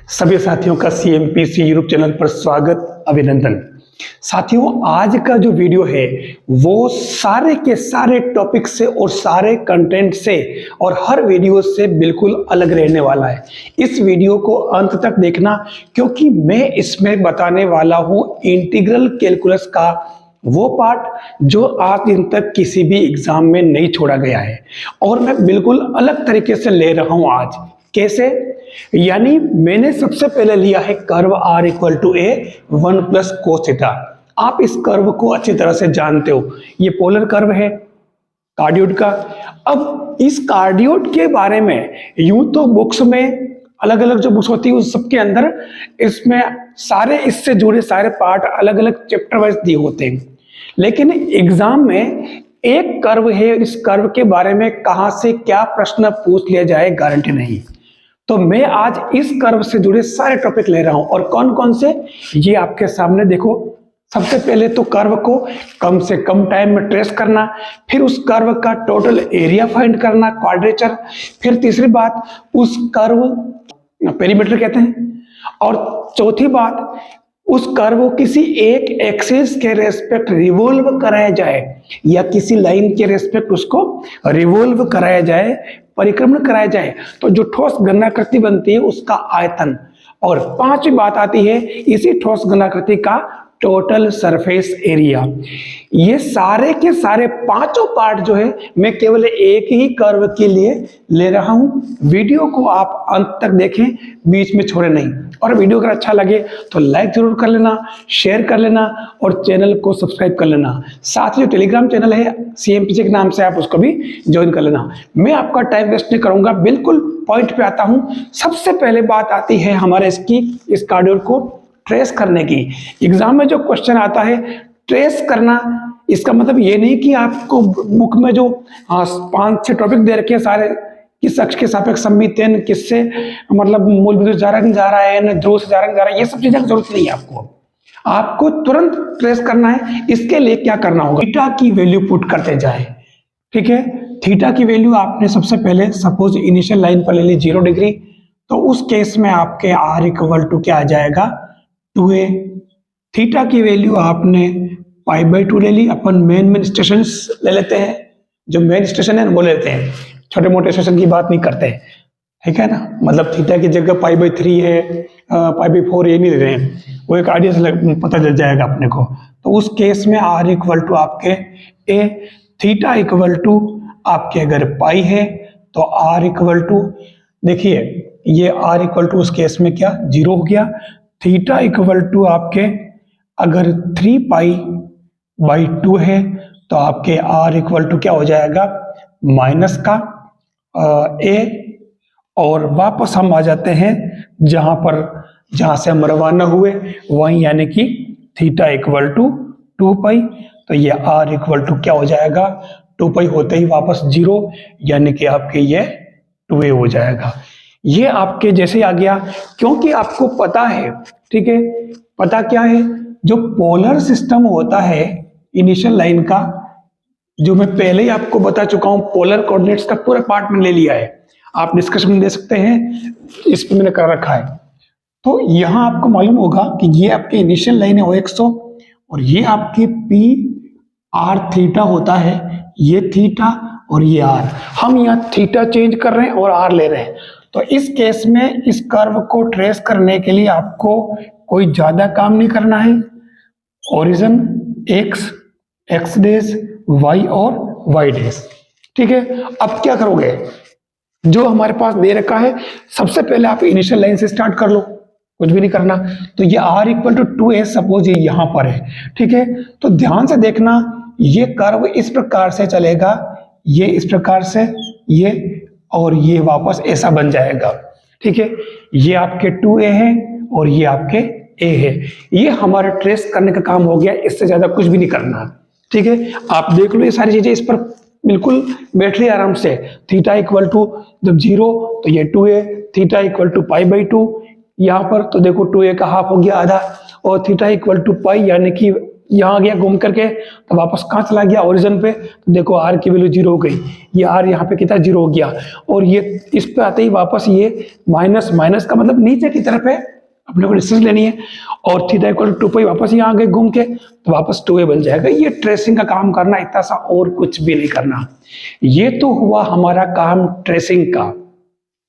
सभी साथियों का CMPC यूट्यूब चैनल पर स्वागत, अभिनंदन। साथियों, आज का जो वीडियो है वो सारे के सारे टॉपिक से और सारे कंटेंट से और हर वीडियो से बिल्कुल अलग रहने वाला है। इस वीडियो को अंत तक देखना, क्योंकि मैं इसमें बताने वाला हूं इंटीग्रल कैलकुलस का वो पार्ट जो आज दिन तक किसी भी एग्जाम में नहीं छोड़ा गया है और मैं बिल्कुल अलग तरीके से ले रहा हूं आज। कैसे? यानी मैंने सबसे पहले लिया है curve r equal to a 1 plus cos theta. आप इस कर्व को अच्छी तरह से जानते हो, ये पोलर कर्व है कार्डियोइड का। अब इस कार्डियोइड के बारे में यूं तो बुक्स में अलग अलग जो बुक्स होती है उस सबके अंदर इसमें सारे इससे जुड़े सारे पार्ट अलग अलग चैप्टर वाइज दिए होते हैं, लेकिन एग्जाम में एक कर्व है, इस कर्व के बारे में कहां से क्या प्रश्न पूछ लिया जाए गारंटी नहीं। तो मैं आज इस कर्व से जुड़े सारे टॉपिक ले रहा हूं। और कौन कौन से, ये आपके सामने देखो। सबसे पहले तो कर्व को कम से कम टाइम में ट्रेस करना, फिर उस कर्व का टोटल एरिया फाइंड करना, क्वाड्रेचर। फिर तीसरी बात, उस कर्व पेरीमीटर कहते हैं। और चौथी बात, उस कर्व को किसी एक एक्सिस के रेस्पेक्ट रिवॉल्व कराया जाए या किसी लाइन के रेस्पेक्ट उसको रिवॉल्व कराया जाए, परिक्रमण कराया जाए, तो जो ठोस घनाकृति बनती है उसका आयतन। और पांचवी बात आती है इसी ठोस घनाकृति का टोटल सरफेस एरिया। ये सारे के सारे पांचों पार्ट जो है मैं केवल एक ही कर्व के लिए ले रहा हूं। वीडियो को आप अंत तक देखें, बीच में छोड़े नहीं। और वीडियो अगर अच्छा लगे तो लाइक जरूर कर लेना, शेयर कर लेना और चैनल को सब्सक्राइब कर लेना। साथ ही जो टेलीग्राम चैनल है CMPC के नाम से, आप उसको भी ज्वाइन कर लेना। मैं आपका टाइम वेस्ट नहीं करूंगा, बिल्कुल पॉइंट पे आता हूं। सबसे पहले बात आती है हमारे इस कार्डियोइड को ट्रेस करने की। एग्जाम में जो क्वेश्चन आता है ट्रेस करना, इसका मतलब ये नहीं कि आपको बुक में जो 5-6 टॉपिक दे रखे हैं सारे, किस अक्ष के सापेक्ष सममितेन, किससे मतलब मूल बिंदु जा रहा है, ध्रुव से जा रहा है, ये सब चीजें की जरूरत नहीं है। आपको तुरंत ट्रेस करना है। इसके लिए क्या करना होगा, थीटा की वैल्यू पुट करते जाए। ठीक है, थीटा की वैल्यू आपने सबसे पहले सपोज इनिशियल लाइन पर ले ली 0 डिग्री, तो उस केस में आपके r इक्वल टू क्या आ जाएगा 2a। थीटा की वैल्यू आपने π/2 ले ली। अपन मेन स्टेशन ले लेते हैं, जो मेन स्टेशन है वो लेते हैं, छोटे मोटे स्टेशन की बात नहीं करते हैं, ठीक है ना। मतलब थीटा की जगह π/3 है, π/4 ये नहीं ले रहे हैं, वो एक आइडिया से पता चल जाएगा अपने को। तो उस केस में r इक्वल टू आपके a, थीटा इक्वल टू आपके अगर पाई है तो r इक्वल टू, देखिए ये r इक्वल टू उस केस में क्या 0 हो गया। थीटा इक्वल टू आपके अगर 3π/2 है तो आपके r इक्वल टू क्या हो जाएगा माइनस का a। और वापस हम आ जाते हैं जहां से हम रवाना हुए वहीं, यानी कि थीटा इक्वल टू 2π। तो ये r इक्वल टू क्या हो जाएगा 2π होते ही वापस 0, यानी कि आपके ये 2a हो जाएगा। ये आपके जैसे आ गया, क्योंकि आपको पता है, ठीक है, पता क्या है, जो पोलर सिस्टम होता है इनिशियल लाइन का, जो मैं पहले ही आपको बता चुका हूं, पोलर कोऑर्डिनेट्स का पूरा पार्ट में ले लिया है, आप डिस्कशन में दे सकते हैं, इस पे मैंने कर रखा है। तो यहां आपको मालूम होगा कि ये आपकी इनिशियल लाइन है OX और ये आपकी PR थीटा होता है, ये थीटा और ये r। हम यहाँ थीटा चेंज कर रहे हैं और r ले रहे हैं। तो इस केस में इस कर्व को ट्रेस करने के लिए आपको कोई ज्यादा काम नहीं करना है। ओरिजिन x डैश y और y डैश, ठीक है। अब क्या करोगे, जो हमारे पास दे रखा है सबसे पहले आप इनिशियल लाइन से स्टार्ट कर लो, कुछ भी नहीं करना। तो ये r equal to 2a suppose ये यहां पर है, ठीक है। तो ध्यान से देखना, ये कर्व इस प्रकार से चलेगा, ये इस प्रकार से, ये और ये वापस ऐसा बन जाएगा, ठीक है। ये आपके 2a है और ये आपके a है। ये हमारा ट्रेस करने का काम हो गया, इससे ज्यादा कुछ भी नहीं करना, ठीक है। आप देख लो ये सारी चीजें इस पर बिल्कुल बैठ रही आराम से। थीटा इक्वल टू जब 0 तो ये 2a, थीटा इक्वल टू π/2 यहाँ पर, तो देखो 2a का हाफ हो गया आधा, और थीटा इक्वल टू पाई यानी कि यहाँ गया घूम करके तो वापस कहाँ चला गया, ओरिजिन पे। तो देखो आर की वैल्यू 0 हो गई, ये आर यहाँ पे कितना 0 हो गया, और ये इस पे आते ही वापस ये माइनस, माइनस का मतलब नीचे की तरफ है, अपने को डिस्टेंस लेनी है, और थीटा इक्वल टू 2 वापस यहाँ गए घूम के तो वापस 2a बन जाएगा। ये ट्रेसिंग का काम करना, इतना सा, और कुछ भी नहीं करना। ये तो हुआ हमारा काम ट्रेसिंग का,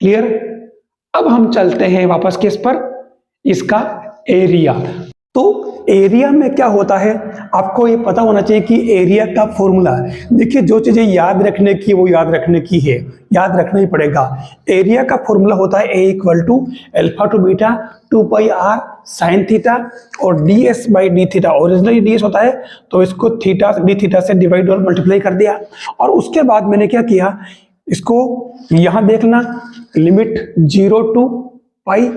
क्लियर। अब हम चलते हैं वापस किस पर, इसका एरिया। तो एरिया में क्या होता है, आपको ये पता होना चाहिए कि एरिया का फॉर्मूला, देखिए जो चीजें याद रखने की वो याद रखने की है, याद रखना ही पड़ेगा। एरिया का फॉर्मूला होता है A equal to alpha to beta 2 pi R sine theta और ds by D theta. Originally ds होता है तो इसको थीटा डी थीटा से डिवाइड और मल्टीप्लाई कर दिया, और उसके बाद मैंने क्या किया, इसको यहां देखना लिमिट 0 टू पाई,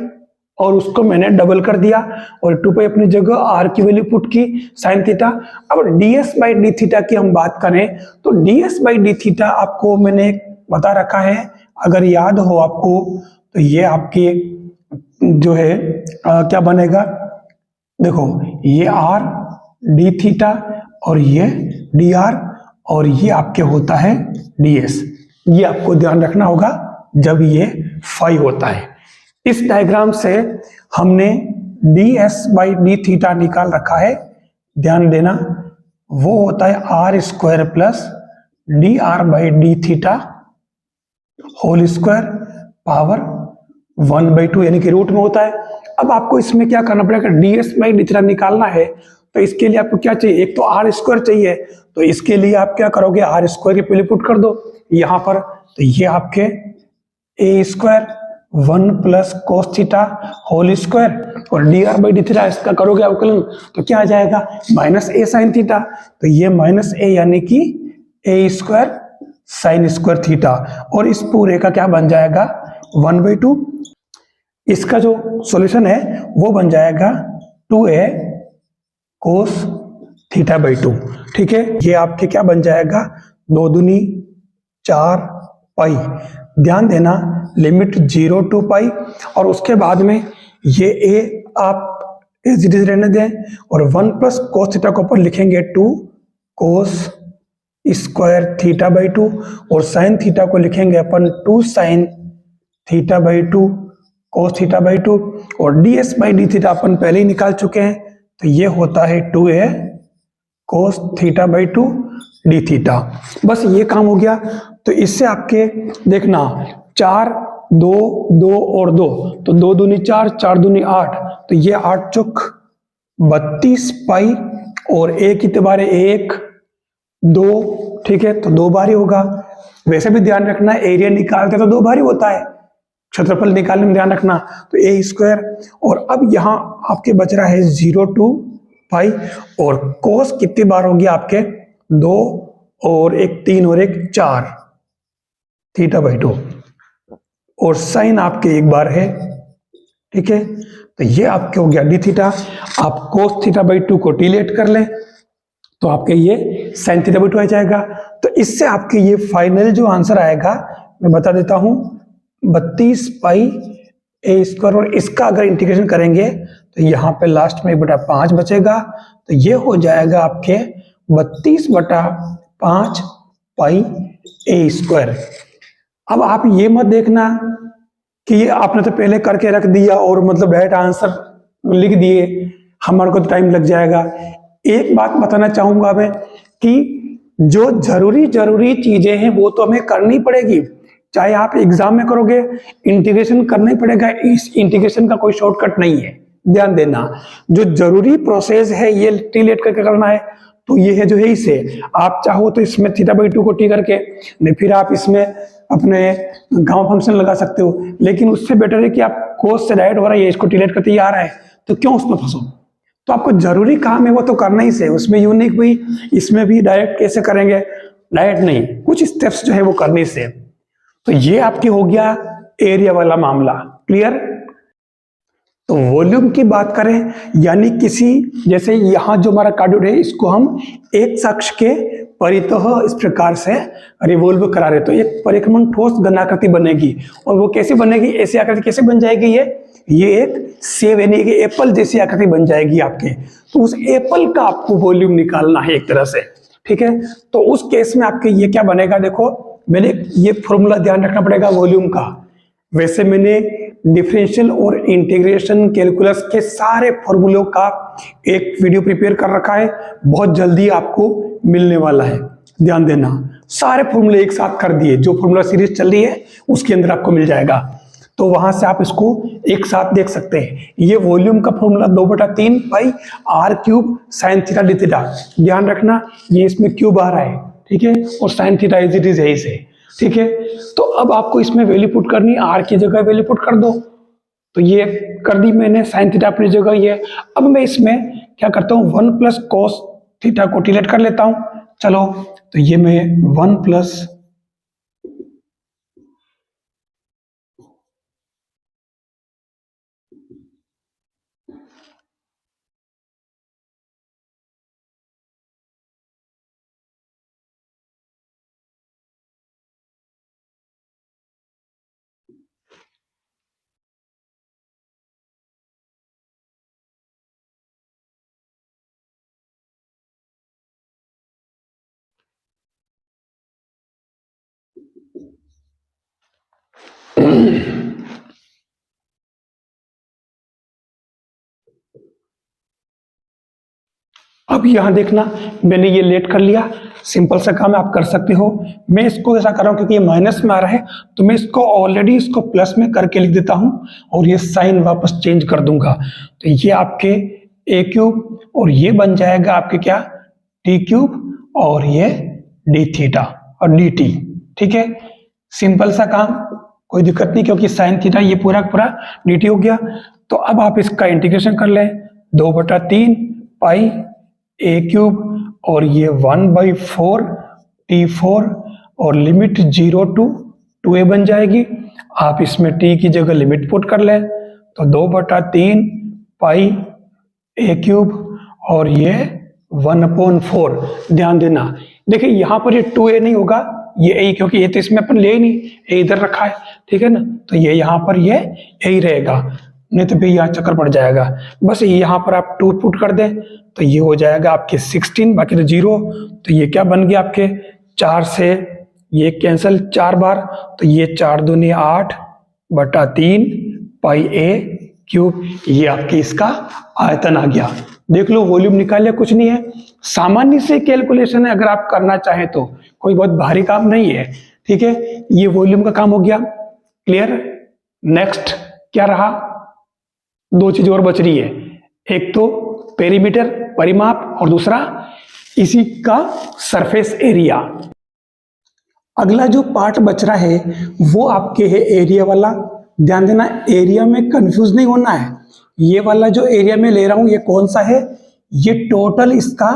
और उसको मैंने डबल कर दिया और 2 पाई अपनी जगह, आर की वैल्यू पुट की साइन थीटा। अब ds बाई डी थीटा की हम बात करें तो ds बाई डी थीटा आपको मैंने बता रखा है, अगर याद हो आपको, तो ये आपके जो है क्या बनेगा, देखो ये r डी थीटा और ये dr और ये आपके होता है ds। ये आपको ध्यान रखना होगा जब ये फाई होता है। इस डायग्राम से हमने ds बाई डी थीटा निकाल रखा है, ध्यान देना, वो होता है r square plus dr by D theta whole square power 1/2, यानी कि रूट में होता है। अब आपको इसमें क्या करना पड़ेगा, ds बाई डी थीटा निकालना है, तो इसके लिए आपको क्या चाहिए, एक तो आर स्क्वायर चाहिए, तो इसके लिए आप क्या करोगे, आर स्क्वायर की वैल्यू पुट कर दो यहाँ पर, तो ये आपके A square 1 plus cos theta whole square, और dr बाई डी थीटा इसका करोगे अवकलन तो क्या आ जाएगा, माइनस ए साइन थीटा, तो ये माइनस ए यानी कि ए स्क्वायर साइन स्क्वायर थीटा, और इस पूरे का क्या बन जाएगा 1/2। इसका जो सॉल्यूशन है वो बन जाएगा 2a कोस थीटा बाई 2, ठीक है। ये आपके क्या बन जाएगा, 2 दूनी 4 पाई, ध्यान देना लिमिट 0 टू पाई, और उसके बाद में ये a आप एज इट इज रहने दें, और 1 प्लस कोस थीटा को ऊपर लिखेंगे 2 कोस स्क्वायर थीटा बाई 2, और साइन थीटा को लिखेंगे अपन 2 sine theta by 2 cos theta by 2, और ds बाई डी थीटा अपन पहले ही निकाल चुके हैं, तो ये होता है 2a cos theta by 2 D theta. बस ये काम हो गया। तो इससे आपके देखना 4 2 2 और 2, तो 2 दूनी 4 4 दूनी 8, तो ये 8 चौक 32 पाई, और a कितने बार है 1 2, ठीक है, तो 2 बार ही होगा। वैसे भी ध्यान रखना एरिया निकालते तो 2 बार ही होता है, क्षेत्रफल निकालने में ध्यान रखना, तो ए स्क्वायर, और अब यहाँ आपके बच रहा है 0 टू पाई, और कोस कितनी बार होगी आपके 2 और 1 3 और 1 4 थीटा बाई 2, और साइन आपके 1 बार है, ठीक है। तो ये आपके हो गया डी थीटा। आप कोस थीटा बाई 2 को डिलीट कर लें तो आपके ये साइन थीटा बाई 2 आ जाएगा। तो इससे आपके ये फाइनल जो आंसर आएगा मैं बता देता हूं, 32 पाई ए स्क्वायर, और इसका अगर इंटीग्रेशन करेंगे तो यहाँ पे लास्ट में 1/5 बचेगा, तो ये हो जाएगा आपके 32/5 पाई ए स्क्वायर। अब आप ये मत देखना कि ये आपने तो पहले करके रख दिया और मतलब डायरेक्ट आंसर लिख दिए, हमारे को तो टाइम लग जाएगा। एक बात बताना चाहूंगा मैं कि जो जरूरी चीजें हैं वो तो हमें करनी पड़ेगी, चाहे आप एग्जाम में करोगे इंटीग्रेशन करना ही पड़ेगा, इस इंटीग्रेशन का कोई शॉर्टकट नहीं है। ध्यान देना, जो जरूरी प्रोसेस है ये टी लेट करके करना है, तो ये है जो है इसे आप चाहो तो इसमें थीटा बाई 2 को टी करके, नहीं फिर आप इसमें अपने गांव फंक्शन लगा सकते हो, लेकिन उससे बेटर है कि आप कोस से डायरेक्ट हो रहा है, इसको टी लेट करते ही आ रहा है, तो क्यों उसमें फंसो। तो आपको जरूरी काम है वो तो करना ही से, उसमें यूनिक भी, इसमें भी डायरेक्ट कैसे करेंगे, डायरेक्ट नहीं, कुछ स्टेप्स जो है वो करने से। तो ये आपकी हो गया एरिया वाला मामला, क्लियर। तो वॉल्यूम की बात करें, यानी किसी जैसे यहां जो हमारा कार्डियोड है इसको हम एक अक्ष के परितः इस प्रकार से रिवॉल्व करा रहे, तो एक परिक्रमण ठोस घनाकृति बनेगी, और वो कैसे बनेगी, ऐसी आकृति कैसे बन जाएगी, ये एक सेब यानी कि एप्पल जैसी आकृति बन जाएगी आपके। तो तो उस एप्पल का आपको वॉल्यूम निकालना है एक तरह से, ठीक है। तो उस केस में आपके ये क्या बनेगा, देखो मैंने ये फॉर्मूला ध्यान रखना पड़ेगा वॉल्यूम का। वैसे मैंने डिफरेंशियल और इंटीग्रेशन कैलकुलस के सारे फॉर्मूलों का एक वीडियो प्रिपेयर कर रखा है, बहुत जल्दी आपको मिलने वाला है, ध्यान देना। सारे फॉर्मूले एक साथ कर दिए, जो फॉर्मूला सीरीज चल रही है उसके अंदर आपको मिल जाएगा, तो वहां से आप इसको एक साथ देख सकते हैं। ये वॉल्यूम का formula 2/3 pi r cube sine theta D theta, ध्यान रखना ये इसमें क्यूब आ रहा है, ठीक है, और sine theta is it is यही से, ठीक है। तो अब आपको इसमें वैल्यू पुट करनी, आर की जगह वैल्यू पुट कर दो, तो ये कर दी मैंने, साइन थीटा अपनी जगह ये। अब मैं इसमें क्या करता हूँ, 1 प्लस कॉस थीटा को डिलीट कर लेता हूँ, चलो तो ये मैं 1 प्लस अब यहां देखना मैंने ये लेट कर लिया, सिंपल सा काम आप कर सकते हो। मैं इसको ऐसा कर रहा हूं क्योंकि ये माइनस में आ रहा है, तो मैं इसको ऑलरेडी इसको प्लस में करके लिख देता हूं और ये साइन वापस चेंज कर दूंगा। तो ये आपके ए क्यूब और ये बन जाएगा आपके क्या, टी क्यूब और ये डी थीटा और डी टी, ठीक है। सिंपल सा काम, कोई दिक्कत नहीं, क्योंकि साइन थीटा ये पूरा पूरा डी टी हो गया। तो अब आप इसका इंटीग्रेशन कर लें, 2/3 पाई ए क्यूब और ये 1/4 T4 और लिमिट 0 to 2a बन जाएगी। आप इसमें t की जगह लिमिट पुट कर लें, तो 2/3 पाई ए क्यूब और ये 1/4। ध्यान देना, देखिए यहाँ पर ये 2a नहीं होगा, ये a, क्योंकि ये तो इसमें अपन ले ही नहीं, a इधर रखा है, ठीक है ना, तो ये यहाँ पर ये a ही रहेगा, नहीं तो फिर यहाँ चक्कर पड़ जाएगा। बस यहाँ पर आप 2 पुट कर दें तो ये हो जाएगा आपके 16, बाकी तो 0। तो ये क्या बन गया आपके, 4 से ये कैंसिल 4 बार, तो ये 4 दूनी 8/3 पाई ए क्यूब, ये आपके इसका आयतन आ गया। देख लो वॉल्यूम निकाल लिया, कुछ नहीं है, सामान्य से कैलकुलेशन है, अगर आप करना चाहें तो कोई बहुत भारी काम नहीं है, ठीक है। ये वॉल्यूम का काम हो गया, क्लियर। नेक्स्ट क्या रहा, 2 चीज और बच रही है, एक तो पेरीमीटर परिमाप और दूसरा इसी का सरफेस एरिया। अगला जो पार्ट बच रहा है वो आपके है एरिया वाला। ध्यान देना, एरिया में कंफ्यूज नहीं होना है। ये वाला जो एरिया में ले रहा हूं ये कौन सा है, ये टोटल इसका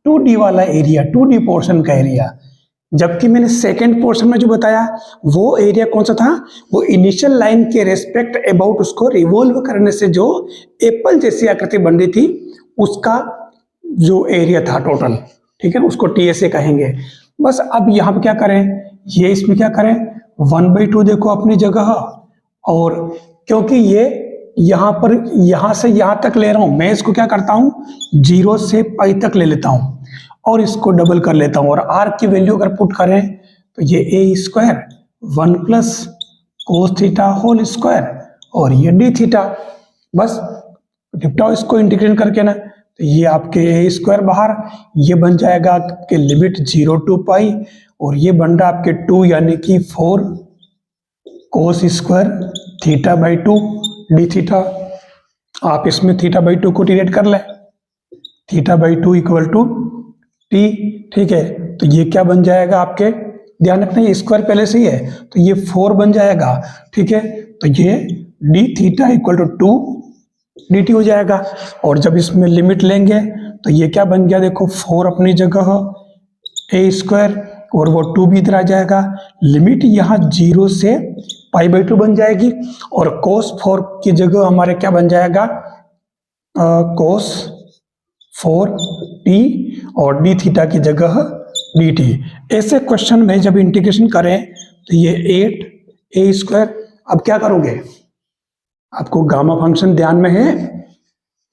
2D वाला एरिया, 2D पोर्शन का एरिया। जबकि मैंने सेकेंड पोर्शन में जो बताया वो एरिया कौन सा था, वो इनिशियल लाइन के रेस्पेक्ट अबाउट उसको रिवॉल्व करने से जो एप्पल जैसी आकृति बन रही थी उसका जो एरिया था टोटल, ठीक है, उसको TSA कहेंगे। बस अब यहाँ पे क्या करें, ये इसमें क्या करें, 1/2 देखो अपनी जगह, और क्योंकि ये यहाँ पर यहाँ से यहाँ तक ले रहा हूँ, मैं इसको क्या करता हूँ 0 से पाई तक ले लेता हूँ और इसको डबल कर लेता हूँ, और आर की वैल्यू अगर पुट करें तो ये a² 1 plus cos theta whole square और ये डी थीटा। बस निपटाओ इसको इंटीग्रेट करके ना, तो ये आपके a² बाहर, ये बन जाएगा आपके लिमिट 0 to पाई और ये बन रहा आपके 2 यानी कि 4 कोस स्क्वायर θ/2 डी थीटा। आप इसमें θ/2 को डिवाइड कर लें, θ/2 इक्वल टू t, ठीक है। तो ये क्या बन जाएगा आपके, ध्यान रखना ये स्क्वायर पहले से ही है, तो ये 4 बन जाएगा, ठीक है। तो ये d theta equal to 2 dt हो जाएगा, और जब इसमें लिमिट लेंगे तो ये क्या बन गया, देखो 4 अपनी जगह a² और वो 2 भी इधर आ जाएगा, लिमिट यहाँ 0 से π/2 बन जाएगी, और cos 4 की जगह हमारे क्या बन जाएगा, cos 4t और डी थीटा की जगह dt। ऐसे क्वेश्चन में जब इंटीग्रेशन करें तो ये 8a², अब क्या करोगे, आपको गामा फंक्शन ध्यान में है,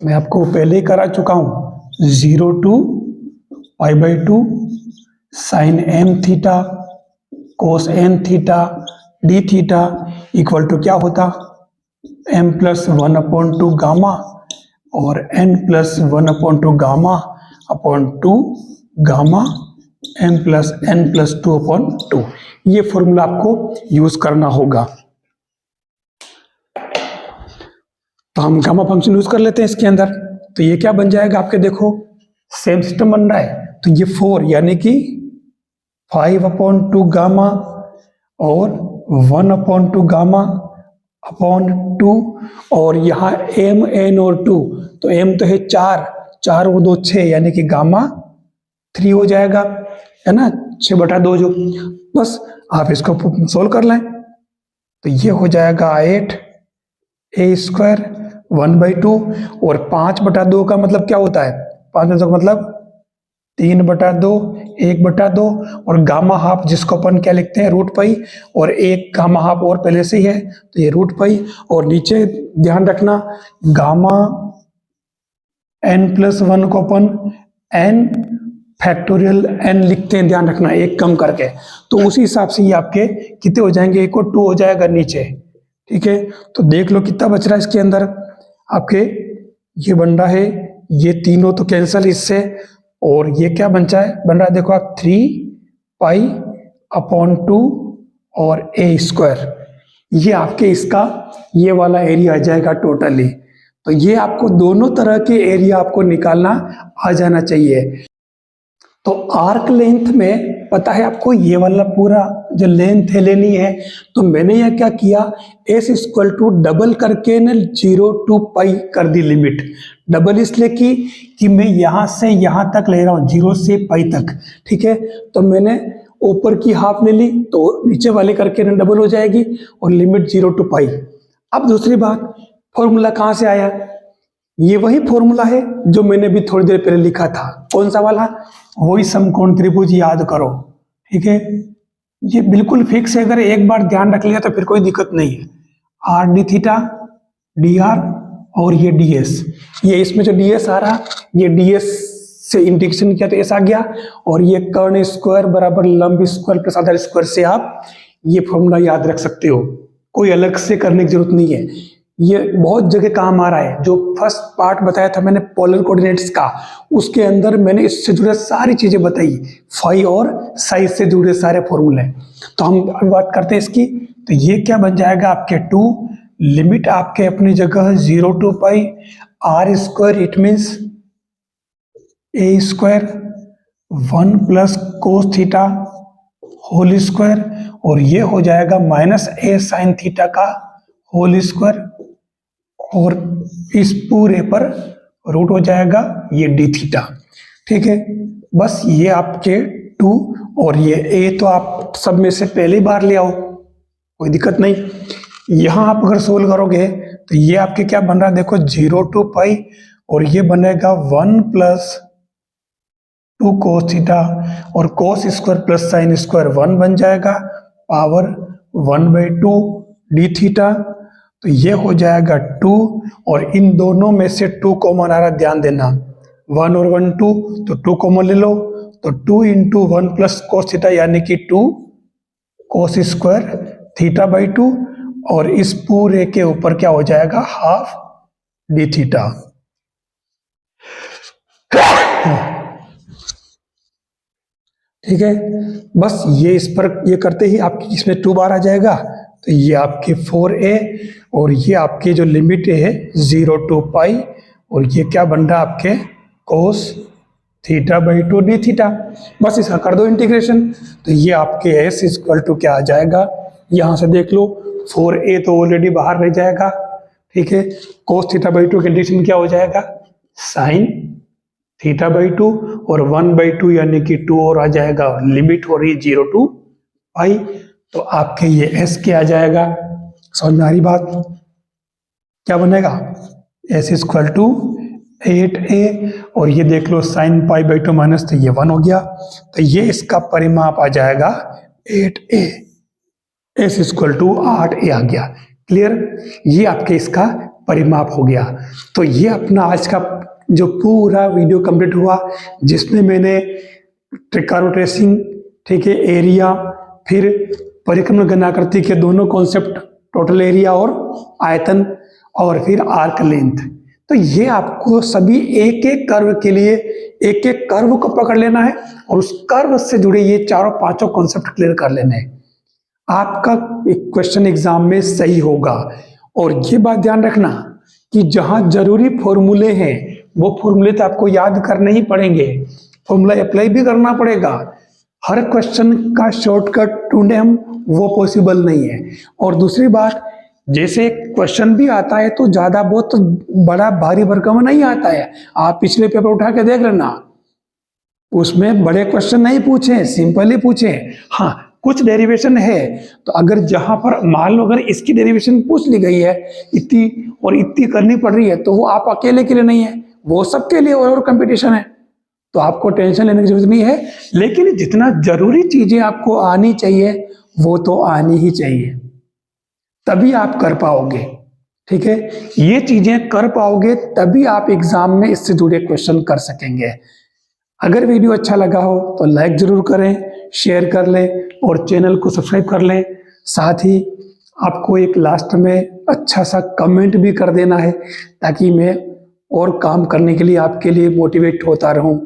मैं आपको पहले ही करा चुका हूं, 0 to pi by 2 sine m theta cos n theta D theta equal to क्या होता, m प्लस 1/2 गामा और n plus 1/2 gamma upon 2 gamma m plus n plus 2/2। ये फॉर्मूला आपको यूज करना होगा। तो हम गामा फंक्शन यूज कर लेते हैं इसके अंदर। तो ये क्या बन जाएगा आपके, देखो सेम सिस्टम बन रहा है। तो ये 4 यानी कि 5/2 गामा और 1/2 गामा अपॉन 2 और यहाँ m n और 2, तो m तो है 4 और 2 6 यानी कि गामा 3 हो जाएगा, है ना, 6/2 जो। बस आप इसको सोल्व कर लें तो ये हो जाएगा 8a² 1/2 और 5/2 का मतलब क्या होता है, 5 का मतलब 3/2 1/2 और गामा हाफ जिसको अपन क्या लिखते हैं रूट पाई, और एक गामा हाफ और पहले से ही है तो ये रूट पाई। और नीचे ध्यान रखना गामा n प्लस 1 को अपन n फैक्टोरियल n लिखते हैं, ध्यान रखना एक कम करके। तो उसी हिसाब से ये आपके कितने हो जाएंगे, 1 और 2 हो जाएगा नीचे, ठीक है। तो देख लो कितना बच रहा है इसके अंदर आपके, ये बन रहा है, ये तीनों तो कैंसिल इससे, और ये क्या बन रहा है देखो आप 3π/2 और a², ये आपके इसका ये वाला एरिया आ जाएगा टोटली। तो ये आपको दोनों तरह के एरिया आपको निकालना आ जाना चाहिए। तो आर्क लेंथ में पता है आपको ये वाला पूरा जो लेंथ है लेनी है, तो मैंने यह क्या किया, s डबल करके न 0 टू पाई कर दी लिमिट। डबल इसलिए कि मैं यहां से यहां तक ले रहा हूं 0 से पाई तक, ठीक है। तो मैंने ऊपर की हाफ ले ली तो नीचे वाले करके न डबल हो जाएगी और लिमिट 0 टू पाई। अब दूसरी बात, फॉर्मूला कहां से आया, ये वही फॉर्मूला है जो मैंने भी थोड़ी देर पहले लिखा था। कौन सा वाला, वही समकोण त्रिभुज याद करो, ठीक है। ये बिल्कुल फिक्स है, अगर एक बार ध्यान रख लिया तो फिर कोई दिक्कत नहीं है। R D theta D R और ये डी एस, ये इसमें जो डी एस आ रहा, ये डी एस से इंटीग्रेशन किया तो एस आ गया, और ये कर्ण स्क्वायर बराबर लंब स्क्वायर प्लस आधार स्क्वायर से आप ये फॉर्मूला याद रख सकते हो, कोई अलग से करने की जरूरत नहीं है। ये बहुत जगह काम आ रहा है। जो फर्स्ट पार्ट बताया था मैंने पोलर कोऑर्डिनेट्स का, उसके अंदर मैंने इससे जुड़े सारी चीजें बताई, फाई और साइज से जुड़े सारे फॉर्मूले। तो हम अब बात करते हैं इसकी। तो ये क्या बन जाएगा आपके 2, लिमिट आपके अपनी जगह 0 to pi r², it means a² 1 plus cos theta whole square, और ये हो जाएगा माइनस a साइन थीटा का होल स्क्वायर, और इस पूरे पर रूट हो जाएगा ये डी थीटा, ठीक है। बस ये आपके 2 और ये a तो आप सब में से पहली बार ले आओ, कोई दिक्कत नहीं। यहां आप अगर सोल्व करोगे तो ये आपके क्या बन रहा है, देखो 0 टू पाई, और ये बनेगा 1 प्लस 2 कोस थीटा, और cos square plus sine square 1 बन जाएगा, पावर 1/2 डी थीटा। तो ये हो जाएगा 2, और इन दोनों में से 2 कॉमन आ रहा, ध्यान देना, 1 और 1 2, तो 2 कॉमन ले लो, तो 2 इंटू 1 प्लस कोस थीटा यानी कि 2 कोस स्क्वायर θ/2, और इस पूरे के ऊपर क्या हो जाएगा, हाफ डी थीटा। ठीक है, बस ये इस पर ये करते ही आपकी इसमें 2 बार आ जाएगा, तो ये आपके 4a, और ये आपके जो लिमिट है 0 टू पाई, और ये क्या बन रहा है आपके कोस θ/2 डी थीटा। बस इसका कर दो इंटीग्रेशन, तो ये आपके s इक्वल टू क्या आ जाएगा, यहां से देख लो 4a तो ऑलरेडी बाहर रह जाएगा, ठीक है। कोस θ/2 का इंटीग्रेशन क्या हो जाएगा, साइन θ/2, और 1/2 यानी कि 2 और आ जाएगा, लिमिट हो रही है 0 टू पाई, तो आपके ये s क्या आ जाएगा, समझ में आ रही बात, क्या बनेगा, s इक्वल टू 8a, और ये देख लो साइन π/2 माइनस, तो ये 1 हो गया, तो ये इसका परिमाप आ जाएगा 8a, s equal to 8a आ गया। क्लियर, ये आपके इसका परिमाप हो गया। तो ये अपना आज का जो पूरा वीडियो कंप्लीट हुआ, जिसमें मैंने त्रिकाणु ट्रेसिंग, ठीक है, एरिया, फिर परिक्रमण घनाकृति के दोनों कॉन्सेप्ट, टोटल एरिया और आयतन, और फिर आर्क लेंथ। तो ये आपको सभी एक एक कर्व के लिए एक एक कर्व को पकड़ लेना है और उस कर्व से जुड़े ये चारों पांचों कॉन्सेप्ट क्लियर कर लेने हैं। आपका क्वेश्चन एग्जाम में सही होगा। और ये बात ध्यान रखना कि जहां जरूरी फॉर्मूले हैं वो फॉर्मूले तो आपको याद करने ही पड़ेंगे, फॉर्मूला अप्लाई भी करना पड़ेगा। हर क्वेश्चन का शॉर्टकट ढूंढे हम, वो पॉसिबल नहीं है। और दूसरी बात, जैसे क्वेश्चन भी आता है तो ज्यादा बहुत बड़ा भारी भरकम नहीं आता है। आप पिछले पेपर उठा के देख लेना, उसमें बड़े क्वेश्चन नहीं पूछे, सिंपल ही पूछे। हाँ, कुछ डेरिवेशन है, तो अगर जहां पर मान लो अगर इसकी डेरिवेशन पूछ ली गई है इतनी और इतनी करनी पड़ रही है, तो वो आप अकेले के लिए नहीं है, वो सबके लिए और कंपटीशन है, तो आपको टेंशन लेने की जरूरत नहीं है। लेकिन जितना जरूरी चीजें आपको आनी चाहिए वो तो आनी ही चाहिए, तभी आप कर पाओगे। ठीक है, ये चीजें कर पाओगे तभी आप एग्जाम में इससे जुड़े क्वेश्चन कर सकेंगे। अगर वीडियो अच्छा लगा हो तो लाइक जरूर करें, शेयर कर लें और चैनल को सब्सक्राइब कर लें। साथ ही आपको एक लास्ट में अच्छा सा कमेंट भी कर देना है, ताकि मैं और काम करने के लिए आपके लिए मोटिवेट होता रहूं।